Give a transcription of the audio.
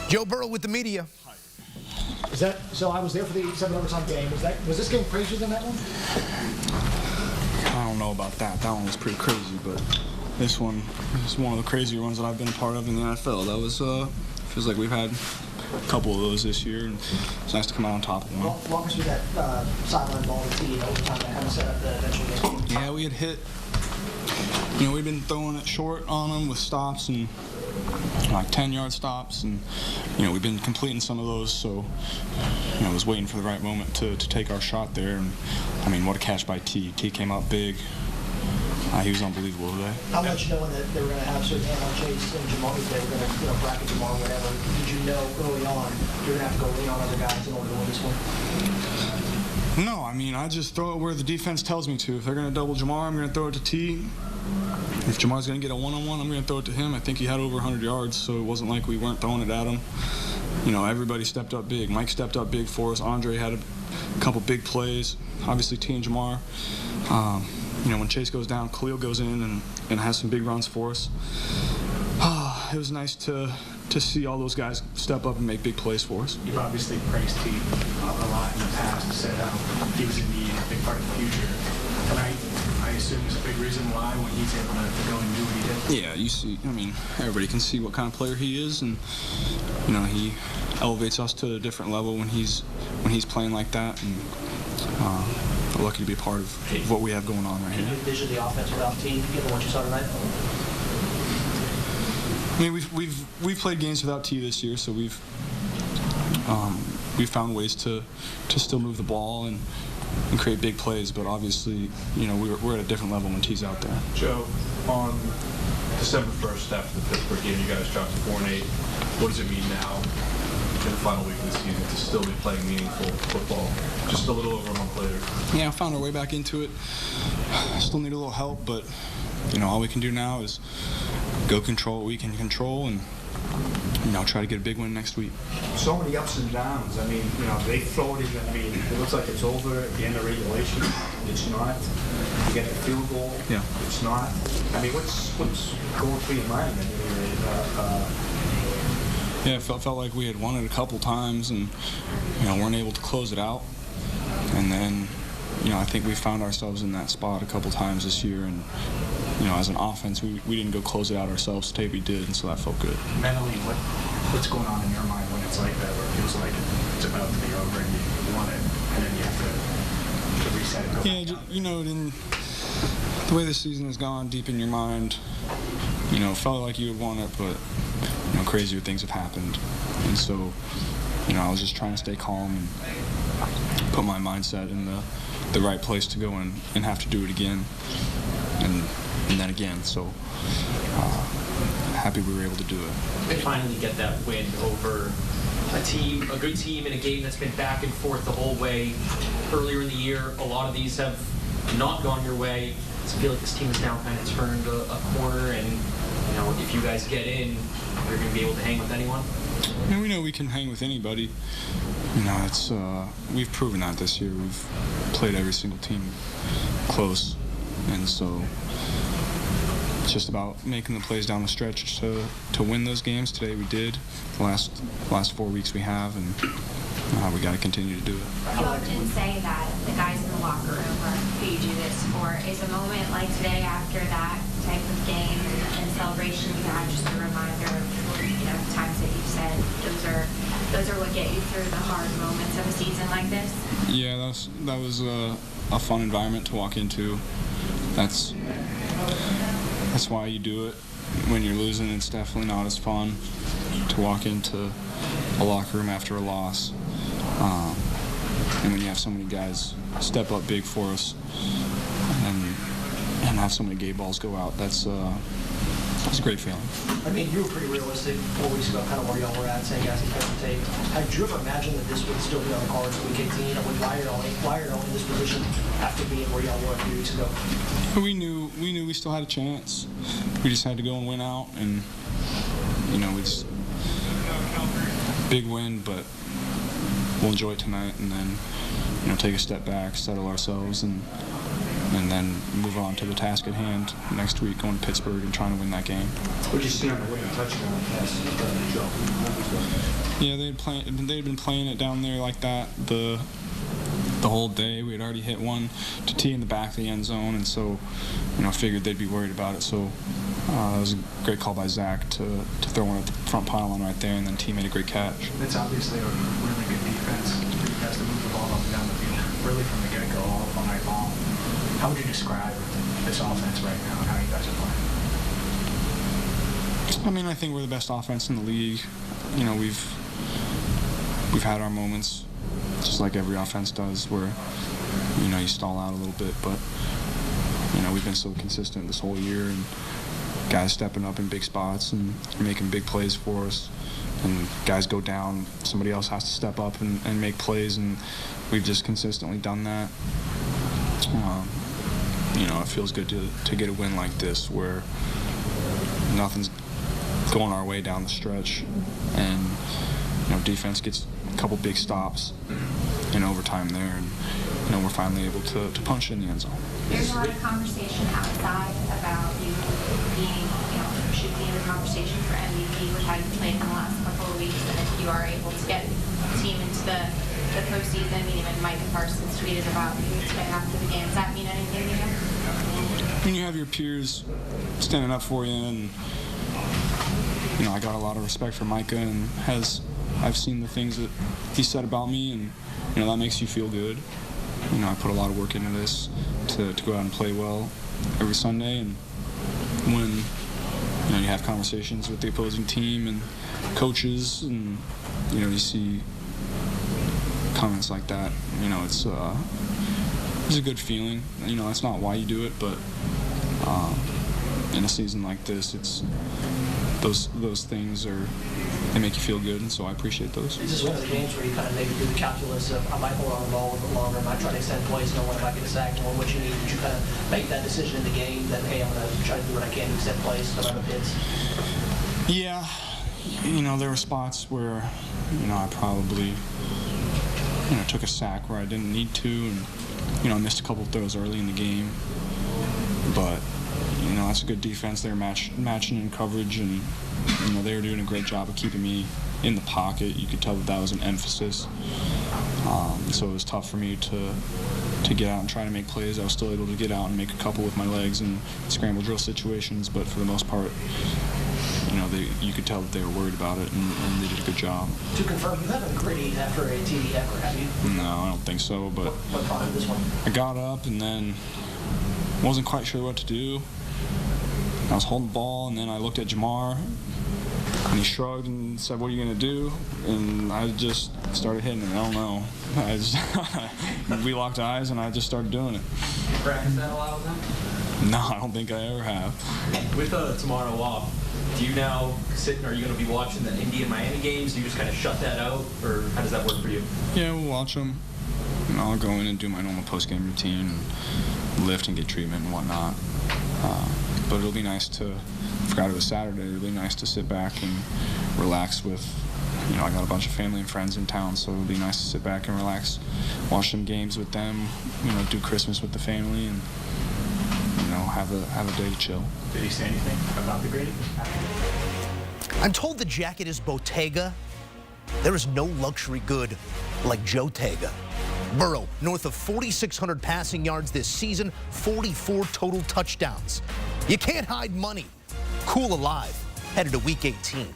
Joe Burrow with the media. Is that so? I was there for the 7 overtime game. Was this game crazier than that one? I don't know about that. That one was pretty crazy, but this one is one of the crazier ones that I've been a part of in the NFL. That was feels like we've had a couple of those this year, and it's nice to come out on top of one. Walk us through that sideline ball to T overtime that kind of set up the eventual game. Yeah, we had hit. We've been throwing it short on them with stops and like 10-yard stops, and we've been completing some of those. So I was waiting for the right moment to take our shot there, and I mean, what a catch by T. T came out big. He was unbelievable today. How much knowing that they were going to have certain hand on Chase and Jamal, they were going to bracket Jamal or whatever, did you know early on you're going to have to go lean on other guys in order to win this one? No, I mean, I just throw it where the defense tells me to. If they're going to double Jamar, I'm going to throw it to T. If Jamar's going to get a one-on-one, I'm going to throw it to him. I think he had over 100 yards, so it wasn't like we weren't throwing it at him. Everybody stepped up big. Mike stepped up big for us. Andre had a couple big plays. Obviously, T and Jamar. When Chase goes down, Khalil goes in and has some big runs for us. It was nice to see all those guys step up and make big plays for us. You've obviously praised T a lot in the past and said how he was in need, a big part of the future. Tonight, I assume is a big reason why when he's able to go and do what he did. Yeah, you see, everybody can see what kind of player he is, and he elevates us to a different level when he's playing like that, and we're lucky to be a part of what we have going on right here. Can you envision the offense without T, given what you saw tonight? I mean, we've played games without T this year, so we've found ways to still move the ball and create big plays. But obviously, we're at a different level when T's out there. Joe, on December 1st after the Pittsburgh game, you guys dropped to 4-8. What does it mean now in the final week of the season to still be playing meaningful football? Just a little over a month later. Yeah, I found our way back into it. Still need a little help, but all we can do now is go control what we can control and try to get a big win next week. So many ups and downs. I mean, they floated. I mean, it looks like it's over at the end of regulation. It's not. You get the field goal. Yeah. It's not. I mean, what's going through your mind? Yeah, it felt like we had won it a couple times and weren't able to close it out. And then I think we found ourselves in that spot a couple times this year, and as an offense, we didn't go close it out ourselves. Today we did, and so that felt good. Mentally, what's going on in your mind when it's like that, where it feels like it's about to be over and you want it, and then you have to reset it? In the way the season has gone, deep in your mind, it felt like you had won it, but crazier things have happened, and so I was just trying to stay calm and put my mindset in the right place to go and have to do it again, and then again. So happy we were able to do it. They finally get that win over a good team in a game that's been back and forth the whole way. Earlier in the year, a lot of these have not gone your way. So I feel like this team has now kind of turned a corner, and if you guys get in, you're going to be able to hang with anyone. We know we can hang with anybody. It's we've proven that this year. We've played every single team close, and so it's just about making the plays down the stretch to win those games. Today we did. The last 4 weeks we have, and we got to continue to do it. You often say that the guys in the locker room are who you do this for. Is a moment like today, after that type of game and celebration you had, just a reminder of times that you've said those are what get you through the hard moments of a season like this? Yeah, that was a fun environment to walk into. That's why you do it. When you're losing, it's definitely not as fun to walk into a locker room after a loss. And when you have so many guys step up big for us and have so many gay balls go out, that's a great feeling. I mean, you were pretty realistic 4 weeks ago, kind of where y'all were at, saying guys can catch the tape. Had you ever imagined that this would still be on the cards week 18, and with Wyatt in this position after being where y'all were a few weeks ago? We knew we still had a chance. We just had to go and win out, and it's big win, but we'll enjoy it tonight, and then take a step back, settle ourselves, and and then move on to the task at hand next week, going to Pittsburgh and trying to win that game. What'd you see on the winning touchdown pass, Joe? Yeah, they'd been playing it down there like that the whole day. We had already hit one to T in the back of the end zone, and so, figured they'd be worried about it. So it was a great call by Zach to throw one at the front pylon right there, and then T made a great catch. It's obviously a really good defense for you guys to move the ball up and down the field, really from the get-go all night long. How would you describe this offense right now and how you guys are playing? I think we're the best offense in the league. We've had our moments, just like every offense does, where you stall out a little bit, but we've been so consistent this whole year, and guys stepping up in big spots and making big plays for us. And guys go down, somebody else has to step up and make plays, and we've just consistently done that. It feels good to get a win like this where nothing's going our way down the stretch, and defense gets a couple big stops in overtime there, and we're finally able to punch it in the end zone. There's a lot of conversation outside about you being, should be in the conversation for MVP with how you played in the last couple of weeks, and if you are able to get the team into the postseason. Even Micah Parsons tweeted about you today after the game. Does that mean anything to you? When you have your peers standing up for you, and I got a lot of respect for Micah, and I've seen the things that he said about me, and that makes you feel good. I put a lot of work into this to go out and play well every Sunday, and when you have conversations with the opposing team and coaches, and you see comments like that, it's a good feeling. That's not why you do it, but in a season like this, it's those things they make you feel good, and so I appreciate those. Is this one of the games where you kind of maybe do the calculus of I might hold on the ball a little bit longer, I might try to extend plays, know when I might get sacked, or what you need? Did you kind of make that decision in the game that, hey, I'm going to try to do what I can to extend plays, no matter the hits? Yeah. There were spots where, I probably, took a sack where I didn't need to, and, I missed a couple of throws early in the game. But, that's a good defense. They were matching in coverage, and, they were doing a great job of keeping me in the pocket. You could tell that was an emphasis. So it was tough for me to get out and try to make plays. I was still able to get out and make a couple with my legs in scramble drill situations, but for the most part, you could tell that they were worried about it, and they did a good job. To confirm, you haven't grittied after a TD ever, have you? No, I don't think so, but what prompted this one? I got up and then wasn't quite sure what to do. I was holding the ball, and then I looked at Jamar, and he shrugged and said, "What are you going to do?" And I just started hitting it. I don't know. We locked eyes, and I just started doing it. Practice that a lot with them? No, I don't think I ever have. With tomorrow off, do you now sit, are you going to be watching the Indy and Miami games? Do you just kind of shut that out, or how does that work for you? Yeah, we'll watch them. And I'll go in and do my normal post-game routine and lift and get treatment and whatnot. But it'll be nice I forgot it was Saturday, it'll be nice to sit back and relax with, I got a bunch of family and friends in town, so it'll be nice to sit back and relax, watch some games with them, do Christmas with the family, and, have a day to chill. Did he say anything about the grading? I'm told the jacket is Bottega. There is no luxury good like Joe Tega. Burrow, north of 4,600 passing yards this season, 44 total touchdowns. You can't hide money. Cool alive, headed to Week 18.